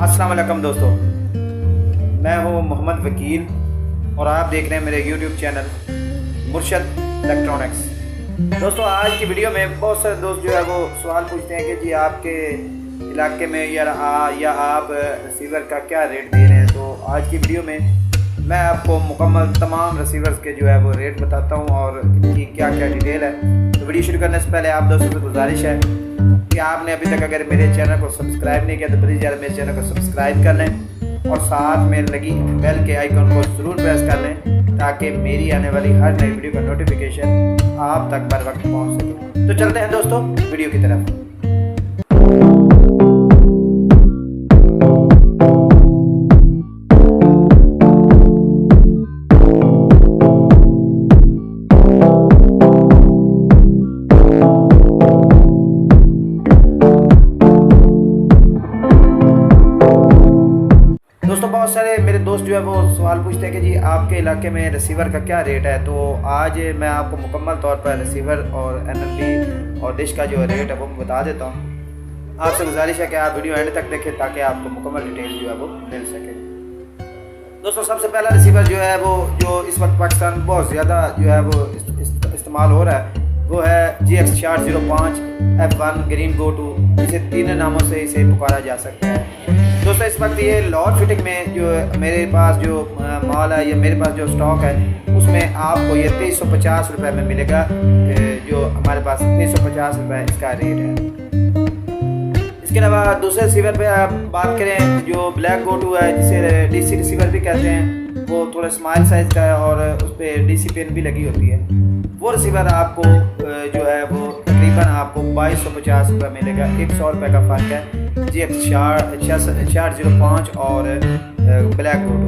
अस्सलाम वालेकुम दोस्तों, मैं हूं मोहम्मद वकील और आप देख रहे हैं मेरे YouTube चैनल मुर्शद इलेक्ट्रॉनिक्स। दोस्तों, आज की वीडियो में बहुत सारे दोस्त जो है वो सवाल पूछते हैं कि जी आपके इलाके में या आप रिसीवर का क्या रेट दे रहे हैं। तो आज की वीडियो में मैं आपको मुकम्मल तमाम रिसीवर्स के जो है वो रेट बताता हूं और इनकी क्या क्या डिटेल है। तो वीडियो शुरू करने से पहले आप दोस्तों से गुजारिश है कि आपने अभी तक अगर मेरे चैनल को सब्सक्राइब नहीं किया तो प्लीज़ यार मेरे चैनल को सब्सक्राइब कर लें और साथ में लगी बेल के आइकन को ज़रूर प्रेस कर लें ताकि मेरी आने वाली हर नई वीडियो का नोटिफिकेशन आप तक बर वक्त पहुँच सके। तो चलते हैं दोस्तों वीडियो की तरफ। दोस्तों, बहुत सारे मेरे दोस्त जो है वो सवाल पूछते हैं कि जी आपके इलाके में रिसीवर का क्या रेट है। तो आज मैं आपको मुकम्मल तौर पर रिसीवर और NLB और डिश का जो रेट है वो मैं बता देता हूँ। आपसे गुजारिश है कि आप वीडियो एंड तक देखें ताकि आपको मुकम्मल डिटेल जो है वो मिल सके। दोस्तों, सबसे पहला रिसीवर जो है वो जो इस वक्त पाकिस्तान में बहुत ज़्यादा जो है वो इस्तेमाल हो रहा है वो है GX405 F1 green go to. इसे 3 नामों से इसे पुकारा जा सकता है। दोस्तों, इस वक्त ये लाहौर फिटिंग में जो मेरे पास जो माल है या मेरे पास जो स्टॉक है उसमें आपको ये 2350 रुपये में मिलेगा। जो हमारे पास 2350 रुपये इसका रेट है। इसके अलावा दूसरे रिसीवर पे आप बात करें जो ब्लैक गो टू है जिसे DC रिसीवर भी कहते हैं, वो थोड़ा स्मॉल साइज़ का है और उस पर DC पेन भी लगी होती है। वो रिसीवर आपको जो है वो तकरीबन आपको 2250 रुपये मिलेगा। 100 रुपये का फ़र्क है GX405 और ब्लैक गोटो।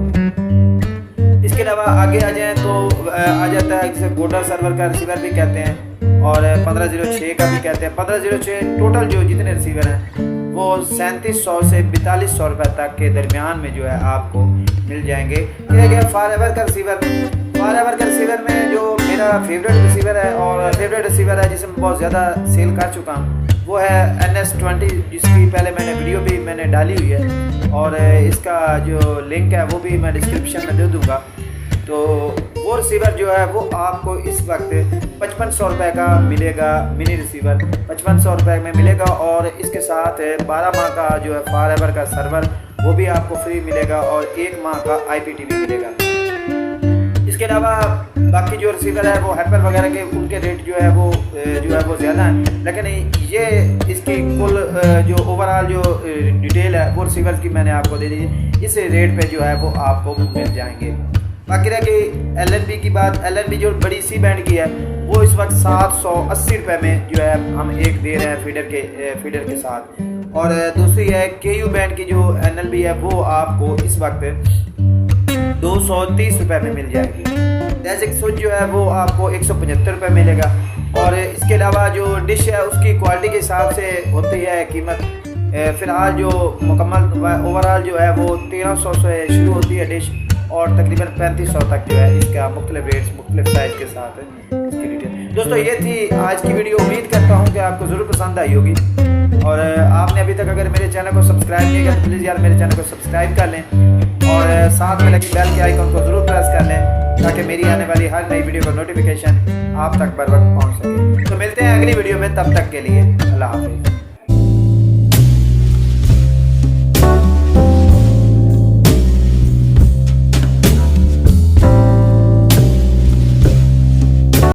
इसके अलावा आगे आ जाएँ तो आ जाता है जिसे गोटर सर्वर का रिसीवर भी कहते हैं और 1506 का भी कहते हैं। 1506 टोटल जो जितने रिसीवर हैं वो 3700 से 4200 रुपये तक के दरमियान में जो है आपको मिल जाएंगे। देखिए, फॉरएवर का रिसीवर में जो मेरा फेवरेट रिसीवर है और फेवरेट रिसीवर है जिसे मैं बहुत ज़्यादा सेल कर चुका हूँ वो है NS20, जिसकी पहले मैंने वीडियो डाली हुई है और इसका जो लिंक है वो भी मैं डिस्क्रिप्शन में दे दूँगा। तो वो रिसीवर जो है वो आपको इस वक्त 5500 रुपये का मिलेगा। मिनी रिसीवर 5500 रुपये में मिलेगा और इसके साथ 12 माह का जो है फॉरएवर का सर्वर वो भी आपको फ्री मिलेगा और 1 माह का IPTV मिलेगा। इसके अलावा बाकी जो रिसीवर है वो एप्पल वगैरह के उनके रेट जो है वो ज़्यादा है, लेकिन ये इसकी कुल जो ओवरऑल जो डिटेल है वो रिसीवर की मैंने आपको दे दी। इस रेट पे जो है वो आपको मिल जाएंगे। बाकी रह गई LNB की बात। LNB जो बड़ी C बैंड की है वो इस वक्त 780 रुपये में जो है हम एक दे रहे हैं फीडर के साथ। और दूसरी है KU बैंड की जो NLB है वो आपको इस वक्त 230 रुपये में मिल जाएगी। बेसिक स्विच जो है वो आपको 175 रुपये मिलेगा। और इसके अलावा जो डिश है उसकी क्वालिटी के हिसाब से होती है कीमत। फ़िलहाल जो मुकम्मल ओवरऑल जो है वो 1300 से शुरू होती है डिश और तकरीबन 3500 तक जो है इसका मुख्तलिफ रेट्स मुख्तलिफ साइज़ के साथ इसकी डिटेल। दोस्तों, ये थी आज की वीडियो। उम्मीद करता हूँ कि आपको ज़रूर पसंद आई होगी और आपने अभी तक अगर मेरे चैनल को सब्सक्राइब नहीं किया तो प्लीज़ यार मेरे चैनल को सब्सक्राइब कर लें और साथ में लगी बेल के आइकन को ज़रूर प्रेस कर लें ताकि मेरी आने वाली हर नई वीडियो का नोटिफिकेशन आप तक बर वक्त पहुँच सके। तो मिलते हैं अगली वीडियो में, तब तक के लिए अल्लाह हाफ़िज़।